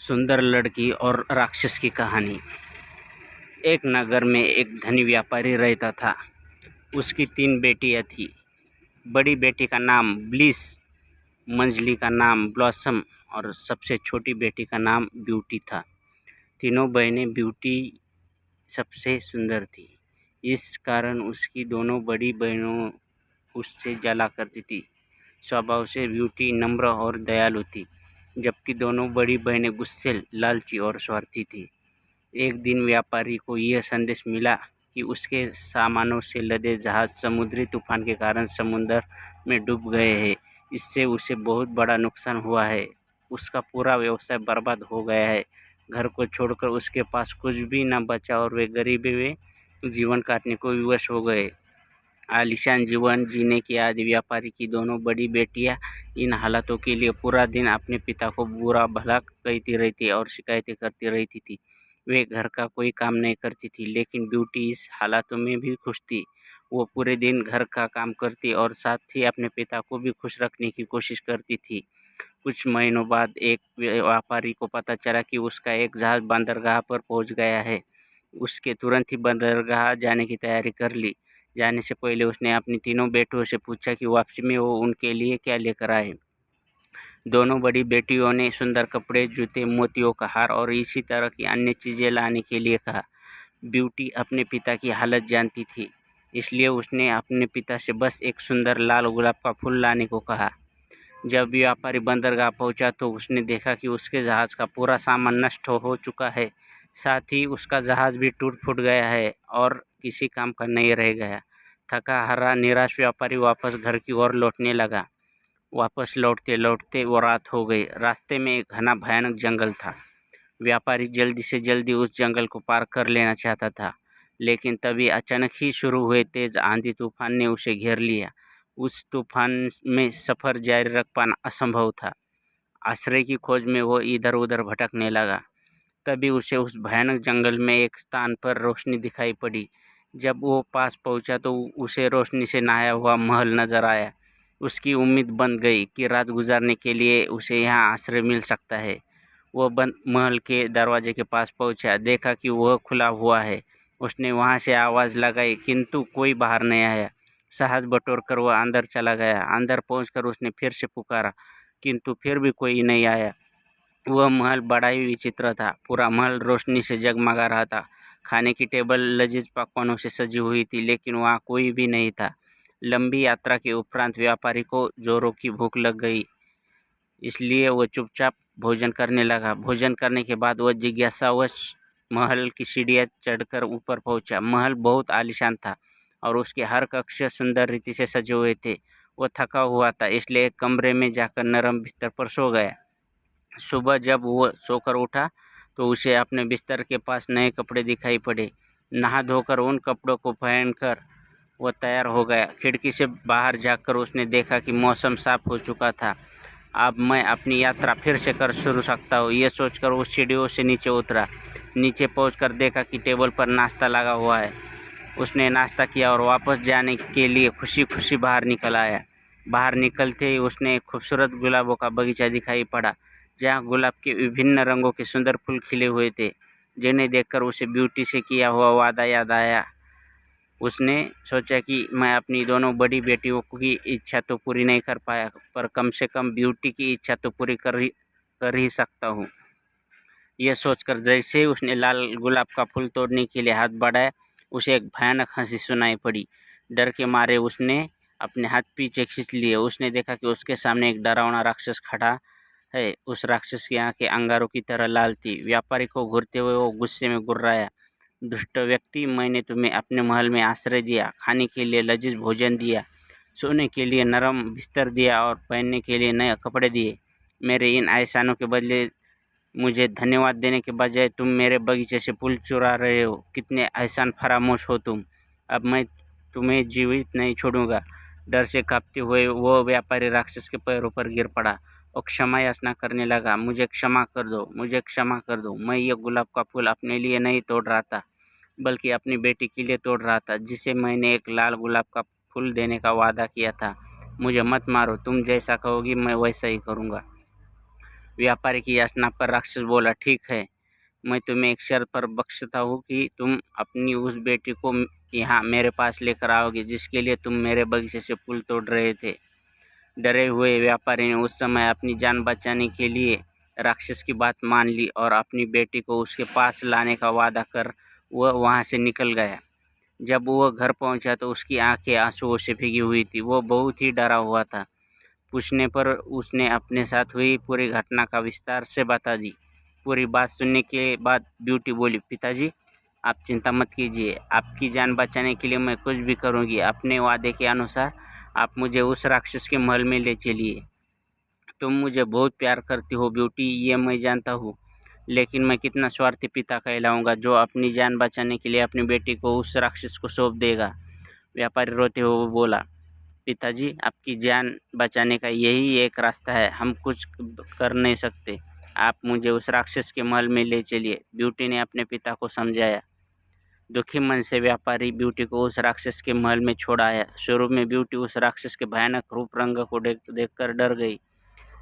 सुंदर लड़की और राक्षस की कहानी। एक नगर में एक धनी व्यापारी रहता था। उसकी 3 बेटियां थीं। बड़ी बेटी का नाम ब्लिस, मंझली का नाम ब्लॉसम और सबसे छोटी बेटी का नाम ब्यूटी था। तीनों बहनें ब्यूटी सबसे सुंदर थी। इस कारण उसकी दोनों बड़ी बहनों उससे जला करती थी। स्वभाव से ब्यूटी नम्र और दयालु थी, जबकि दोनों बड़ी बहनें गुस्सैल, लालची और स्वार्थी थी। एक दिन व्यापारी को यह संदेश मिला कि उसके सामानों से लदे जहाज समुद्री तूफान के कारण समुद्र में डूब गए हैं। इससे उसे बहुत बड़ा नुकसान हुआ है। उसका पूरा व्यवसाय बर्बाद हो गया है। घर को छोड़कर उसके पास कुछ भी न बचा और वे गरीबी में जीवन काटने को विवश हो गए। आलीशान जीवन जीने के आदि व्यापारी की दोनों बड़ी बेटियां इन हालातों के लिए पूरा दिन अपने पिता को बुरा भला कहती रहती और शिकायतें करती रहती थी। वे घर का कोई काम नहीं करती थी, लेकिन ब्यूटी इस हालातों में भी खुश थी। वो पूरे दिन घर का काम करती और साथ ही अपने पिता को भी खुश रखने की कोशिश करती थी। कुछ महीनों बाद एक व्यापारी को पता चला कि उसका एक जहाज बंदरगाह पर पहुंच गया है। उसके तुरंत ही बंदरगाह जाने की तैयारी कर ली। जाने से पहले उसने अपनी तीनों बेटियों से पूछा कि वापसी में वो उनके लिए क्या लेकर आए। दोनों बड़ी बेटियों ने सुंदर कपड़े, जूते, मोतियों का हार और इसी तरह की अन्य चीज़ें लाने के लिए कहा। ब्यूटी अपने पिता की हालत जानती थी, इसलिए उसने अपने पिता से बस एक सुंदर लाल गुलाब का फूल लाने को कहा। जब व्यापारी बंदरगाह पहुंचा तो उसने देखा कि उसके जहाज़ का पूरा सामान नष्ट हो चुका है। साथ ही उसका जहाज़ भी टूट फूट गया है और किसी काम का नहीं रह गया। थका हारा निराश व्यापारी वापस घर की ओर लौटने लगा। वापस लौटते लौटते वो रात हो गई। रास्ते में एक घना भयानक जंगल था। व्यापारी जल्दी से जल्दी उस जंगल को पार कर लेना चाहता था, लेकिन तभी अचानक ही शुरू हुए तेज आंधी तूफान ने उसे घेर लिया। उस तूफान में सफ़र जारी रख पाना असंभव था। आश्रय की खोज में वो इधर उधर भटकने लगा। तभी उसे उस भयानक जंगल में एक स्थान पर रोशनी दिखाई पड़ी। जब वो पास पहुंचा तो उसे रोशनी से नहाया हुआ महल नजर आया। उसकी उम्मीद बन गई कि रात गुजारने के लिए उसे यहाँ आश्रय मिल सकता है। वह बंद महल के दरवाजे के पास पहुंचा, देखा कि वह खुला हुआ है। उसने वहां से आवाज़ लगाई, किंतु कोई बाहर नहीं आया। साहस बटोरकर वह अंदर चला गया। अंदर पहुंचकर उसने फिर से पुकारा, किंतु फिर भी कोई नहीं आया। वह महल बड़ा ही विचित्र था। पूरा महल रोशनी से जगमगा रहा था। खाने की टेबल लजीज पकवानों से सजी हुई थी, लेकिन वहाँ कोई भी नहीं था। लंबी यात्रा के उपरांत व्यापारी को जोरों की भूख लग गई, इसलिए वह चुपचाप भोजन करने लगा। भोजन करने के बाद वह जिज्ञासावश महल की सीढ़ियाँ चढ़कर ऊपर पहुंचा। महल बहुत आलीशान था और उसके हर कक्ष सुंदर रीति से सजे हुए थे। वह थका हुआ था, इसलिए एक कमरे में जाकर नरम बिस्तर पर सो गया। सुबह जब वह सोकर उठा तो उसे अपने बिस्तर के पास नए कपड़े दिखाई पड़े। नहा धोकर उन कपड़ों को पहनकर वह तैयार हो गया। खिड़की से बाहर झाँककर उसने देखा कि मौसम साफ हो चुका था। अब मैं अपनी यात्रा फिर से कर शुरू सकता हूँ, यह सोचकर वो सीढ़ियों से नीचे उतरा। नीचे पहुंचकर देखा कि टेबल पर नाश्ता लगा हुआ है। उसने नाश्ता किया और वापस जाने के लिए खुशी खुशी बाहर निकल आया। बाहर निकलते ही उसने एक खूबसूरत गुलाबों का बगीचा दिखाई पड़ा, जहाँ गुलाब के विभिन्न रंगों के सुंदर फूल खिले हुए थे, जिन्हें देखकर उसे ब्यूटी से किया हुआ वादा याद आया। उसने सोचा कि मैं अपनी दोनों बड़ी बेटियों की इच्छा तो पूरी नहीं कर पाया, पर कम से कम ब्यूटी की इच्छा तो पूरी कर ही सकता हूँ। यह सोचकर जैसे ही उसने लाल गुलाब का फूल तोड़ने के लिए हाथ बढ़ाया, उसे एक भयानक हंसी सुनाई पड़ी। डर के मारे उसने अपने हाथ पीछे खींच लिए। उसने देखा कि उसके सामने एक डरावना राक्षस खड़ा है। उस राक्षस की आंखें अंगारों की तरह लाल थी। व्यापारी को घूरते हुए वो गुस्से में गुर्राया, दुष्ट व्यक्ति, मैंने तुम्हें अपने महल में आश्रय दिया, खाने के लिए लजीज भोजन दिया, सोने के लिए नरम बिस्तर दिया और पहनने के लिए नए कपड़े दिए। मेरे इन एहसानों के बदले मुझे धन्यवाद देने के बजाय तुम मेरे बगीचे से फूल चुरा रहे हो। कितने एहसान फरामोश हो तुम। अब मैं तुम्हें जीवित नहीं छोड़ूंगा। डर से कांपते हुए वो व्यापारी राक्षस के पैरों पर गिर पड़ा और क्षमा याचना करने लगा, मुझे क्षमा कर दो, मुझे क्षमा कर दो। मैं ये गुलाब का फूल अपने लिए नहीं तोड़ रहा था, बल्कि अपनी बेटी के लिए तोड़ रहा था, जिसे मैंने एक लाल गुलाब का फूल देने का वादा किया था। मुझे मत मारो, तुम जैसा कहोगी मैं वैसा ही करूँगा। व्यापारी की याचना पर राक्षस बोला, ठीक है, मैं तुम्हें एक शर्त पर बख्शता हूँ कि तुम अपनी उस बेटी को यहाँ मेरे पास लेकर आओगे जिसके लिए तुम मेरे बगीचे से फूल तोड़ रहे थे। डरे हुए व्यापारी ने उस समय अपनी जान बचाने के लिए राक्षस की बात मान ली और अपनी बेटी को उसके पास लाने का वादा कर वह वहाँ से निकल गया। जब वह घर पहुँचा तो उसकी आंखें आंसुओं से भीगी हुई थी। वो बहुत ही डरा हुआ था। पूछने पर उसने अपने साथ हुई पूरी घटना का विस्तार से बता दी। पूरी बात सुनने के बाद ब्यूटी बोली, पिताजी, आप चिंता मत कीजिए, आपकी जान बचाने के लिए मैं कुछ भी करूँगी। अपने वादे के अनुसार आप मुझे उस राक्षस के महल में ले चलिए। तुम मुझे बहुत प्यार करती हो ब्यूटी, ये मैं जानता हूँ, लेकिन मैं कितना स्वार्थी पिता कहलाऊँगा जो अपनी जान बचाने के लिए अपनी बेटी को उस राक्षस को सौंप देगा। व्यापारी रोते हुए बोला, पिताजी, आपकी जान बचाने का यही एक रास्ता है, हम कुछ कर नहीं सकते, आप मुझे उस राक्षस के महल में ले चलिए। ब्यूटी ने अपने पिता को समझाया। दुखी मन से व्यापारी ब्यूटी को उस राक्षस के महल में छोड़ आया। शुरू में ब्यूटी उस राक्षस के भयानक रूप रंग को देखकर डर गई,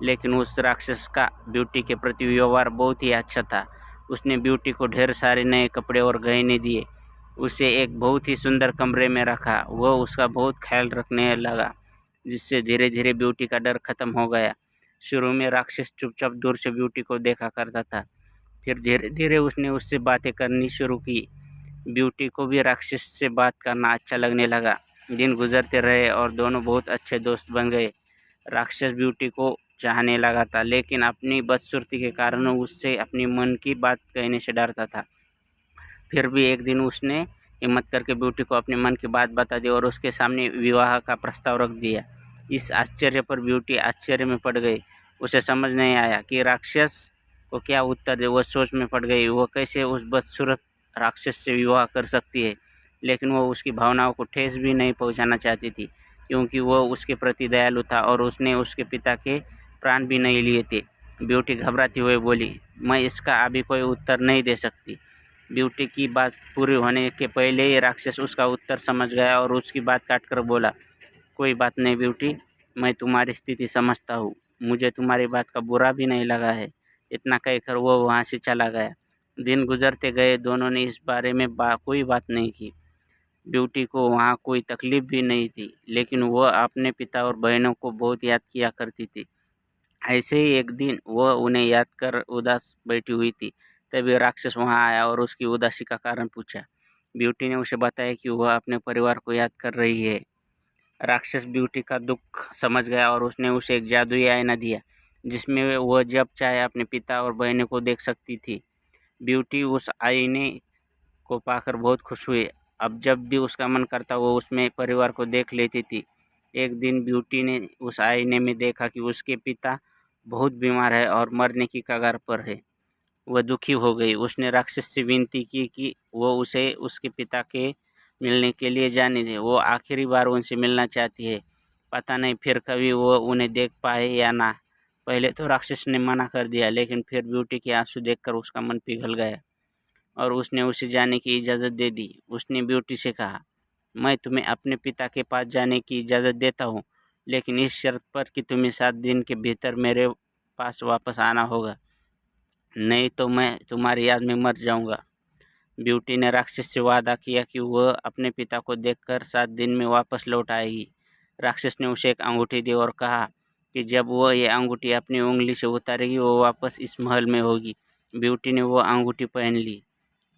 लेकिन उस राक्षस का ब्यूटी के प्रति व्यवहार बहुत ही अच्छा था। उसने ब्यूटी को ढेर सारे नए कपड़े और गहने दिए, उसे एक बहुत ही सुंदर कमरे में रखा। वह उसका बहुत ख्याल रखने लगा, जिससे धीरे धीरे ब्यूटी का डर खत्म हो गया। शुरू में राक्षस चुपचाप दूर से ब्यूटी को देखा करता था, फिर धीरे धीरे उसने उससे बातें करनी शुरू की। ब्यूटी को भी राक्षस से बात करना अच्छा लगने लगा। दिन गुजरते रहे और दोनों बहुत अच्छे दोस्त बन गए। राक्षस ब्यूटी को चाहने लगा था, लेकिन अपनी बदसूरती के कारण उससे अपनी मन की बात कहने से डरता था। फिर भी एक दिन उसने हिम्मत करके ब्यूटी को अपने मन की बात बता दी और उसके सामने विवाह का प्रस्ताव रख दिया। इस आश्चर्य पर ब्यूटी आश्चर्य में पड़ गई। उसे समझ नहीं आया कि राक्षस को क्या उत्तर दे। वह सोच में पड़ गई, वह कैसे उस बदसूरत राक्षस से विवाह कर सकती है। लेकिन वह उसकी भावनाओं को ठेस भी नहीं पहुंचाना चाहती थी, क्योंकि वह उसके प्रति दयालु था और उसने उसके पिता के प्राण भी नहीं लिए थे। ब्यूटी घबराती हुई बोली, मैं इसका अभी कोई उत्तर नहीं दे सकती। ब्यूटी की बात पूरी होने के पहले ही राक्षस उसका उत्तर समझ गया और उसकी बात काटकर बोला, कोई बात नहीं ब्यूटी, मैं तुम्हारी स्थिति समझता हूँ, मुझे तुम्हारी बात का बुरा भी नहीं लगा है। इतना कहकर वो वहाँ से चला गया। दिन गुजरते गए, दोनों ने इस बारे में कोई बात नहीं की। ब्यूटी को वहाँ कोई तकलीफ भी नहीं थी, लेकिन वह अपने पिता और बहनों को बहुत याद किया करती थी। ऐसे ही एक दिन वह उन्हें याद कर उदास बैठी हुई थी। तभी राक्षस वहाँ आया और उसकी उदासी का कारण पूछा। ब्यूटी ने उसे बताया कि वह अपने परिवार को याद कर रही है। राक्षस ब्यूटी का दुख समझ गया और उसने उसे एक जादुई आईना दिया, जिसमें वह जब चाहे अपने पिता और बहनों को देख सकती थी। ब्यूटी उस आईने को पाकर बहुत खुश हुई। अब जब भी उसका मन करता वो उसमें परिवार को देख लेती थी। एक दिन ब्यूटी ने उस आईने में देखा कि उसके पिता बहुत बीमार है और मरने की कगार पर है। वह दुखी हो गई। उसने राक्षस से विनती की कि वो उसे उसके पिता के मिलने के लिए जाने दे। वो आखिरी बार उनसे मिलना चाहती है। पता नहीं फिर कभी वो उन्हें देख पाए या ना। पहले तो राक्षस ने मना कर दिया, लेकिन फिर ब्यूटी के आंसू देखकर उसका मन पिघल गया और उसने उसे जाने की इजाज़त दे दी। उसने ब्यूटी से कहा, मैं तुम्हें अपने पिता के पास जाने की इजाज़त देता हूँ, लेकिन इस शर्त पर कि तुम्हें 7 दिन के भीतर मेरे पास वापस आना होगा, नहीं तो मैं तुम्हारी याद में मर जाऊँगा। ब्यूटी ने राक्षस से वादा किया कि वह अपने पिता को देखकर 7 दिन में वापस लौट आएगी। राक्षस ने उसे एक अंगूठी दी और कहा कि जब वह यह अंगूठी अपनी उंगली से उतारेगी वो वापस इस महल में होगी। ब्यूटी ने वो अंगूठी पहन ली।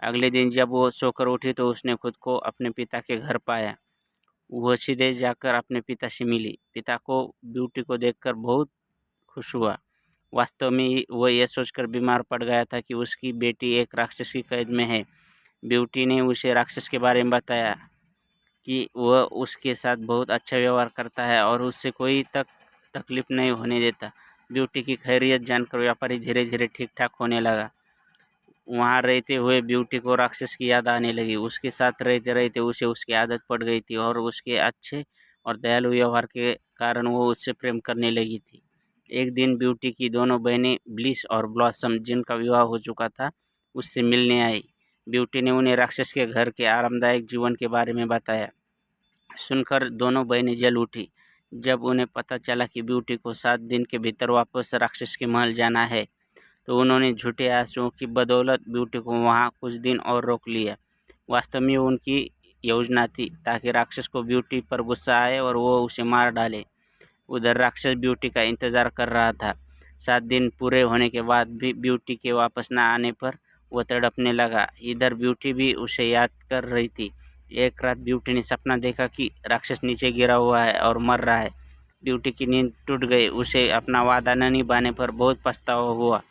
अगले दिन जब वो सोकर उठी तो उसने खुद को अपने पिता के घर पाया। वह सीधे जाकर अपने पिता से मिली। पिता को ब्यूटी को देखकर बहुत खुश हुआ। वास्तव में वह यह सोचकर बीमार पड़ गया था कि उसकी बेटी एक राक्षस की कैद में है। ब्यूटी ने उसे राक्षस के बारे में बताया कि वह उसके साथ बहुत अच्छा व्यवहार करता है और उससे कोई तकलीफ नहीं होने देता। ब्यूटी की खैरियत जानकर व्यापारी धीरे धीरे ठीक ठाक होने लगा। वहाँ रहते हुए ब्यूटी को राक्षस की याद आने लगी। उसके साथ रहते रहते उसे उसकी आदत पड़ गई थी और उसके अच्छे और दयालु व्यवहार के कारण वो उससे प्रेम करने लगी थी। एक दिन ब्यूटी की दोनों बहनें ब्लिस और ब्लॉसम, जिनका विवाह हो चुका था, उससे मिलने आई। ब्यूटी ने उन्हें राक्षस के घर के आरामदायक जीवन के बारे में बताया। सुनकर दोनों बहनें जल उठी। जब उन्हें पता चला कि ब्यूटी को 7 दिन के भीतर वापस राक्षस के महल जाना है, तो उन्होंने झूठे आंसुओं की बदौलत ब्यूटी को वहाँ कुछ दिन और रोक लिया। वास्तव में उनकी योजना थी ताकि राक्षस को ब्यूटी पर गुस्सा आए और वो उसे मार डाले। उधर राक्षस ब्यूटी का इंतज़ार कर रहा था। 7 दिन पूरे होने के बाद भी ब्यूटी के वापस न आने पर वो तड़पने लगा। इधर ब्यूटी भी उसे याद कर रही थी। एक रात ब्यूटी ने सपना देखा कि राक्षस नीचे गिरा हुआ है और मर रहा है। ब्यूटी की नींद टूट गई। उसे अपना वादा न निभाने पर बहुत पछतावा हुआ।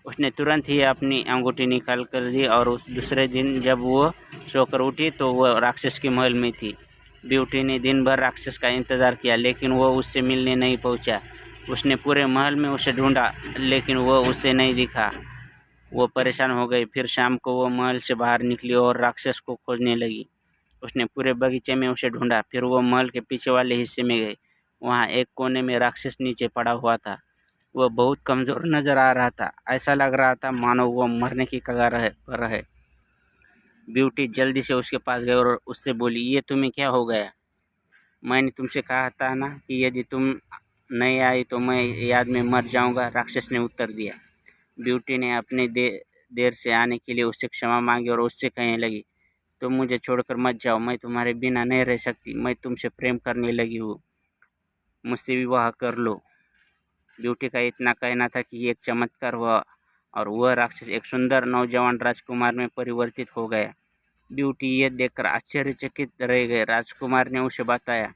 उसने तुरंत ही अपनी अंगूठी निकाल कर दी और उस दूसरे दिन जब वो सोकर उठी तो वह राक्षस के महल में थी। ब्यूटी ने दिन भर राक्षस का इंतज़ार किया, लेकिन वो उससे मिलने नहीं पहुंचा। उसने पूरे महल में उसे ढूंढा, लेकिन वह उससे नहीं दिखा। वो परेशान हो गई। फिर शाम को वो महल से बाहर निकली और राक्षस को खोजने लगी। उसने पूरे बगीचे में उसे ढूंढा। फिर वो महल के पीछे वाले हिस्से में गई। वहाँ एक कोने में राक्षस नीचे पड़ा हुआ था। वह बहुत कमज़ोर नज़र आ रहा था। ऐसा लग रहा था मानो वो मरने की कगार पर है। ब्यूटी जल्दी से उसके पास गई और उससे बोली, ये तुम्हें क्या हो गया? मैंने तुमसे कहा था ना कि यदि तुम नहीं आई तो मैं याद में मर जाऊंगा, राक्षस ने उत्तर दिया। ब्यूटी ने अपने देर से आने के लिए उससे क्षमा मांगी और उससे कहने लगी, तुम मुझे छोड़कर मत जाओ, मैं तुम्हारे बिना नहीं रह सकती। मैं तुमसे प्रेम करने लगी हूँ, मुझसे विवाह कर लो। ब्यूटी का इतना कहना था कि एक चमत्कार हुआ और वह राक्षस एक सुंदर नौजवान राजकुमार में परिवर्तित हो गया। ब्यूटी ये देखकर आश्चर्यचकित रह गए। राजकुमार ने उसे बताया,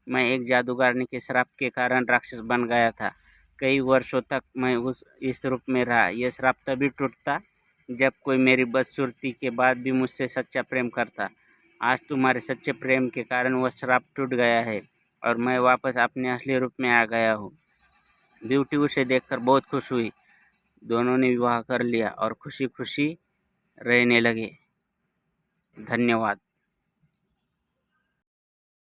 मैं एक जादूगरनी के श्राप के कारण राक्षस बन गया था। कई वर्षों तक मैं इस रूप में रहा। यह श्राप तभी टूटता जब कोई मेरी बदसूरती के बाद भी मुझसे सच्चा प्रेम करता। आज तुम्हारे सच्चे प्रेम के कारण वह श्राप टूट गया है और मैं वापस अपने असली रूप में आ गया हूँ। ब्यूटी उसे देखकर बहुत खुश हुई। दोनों ने विवाह कर लिया और खुशी खुशी रहने लगे। धन्यवाद।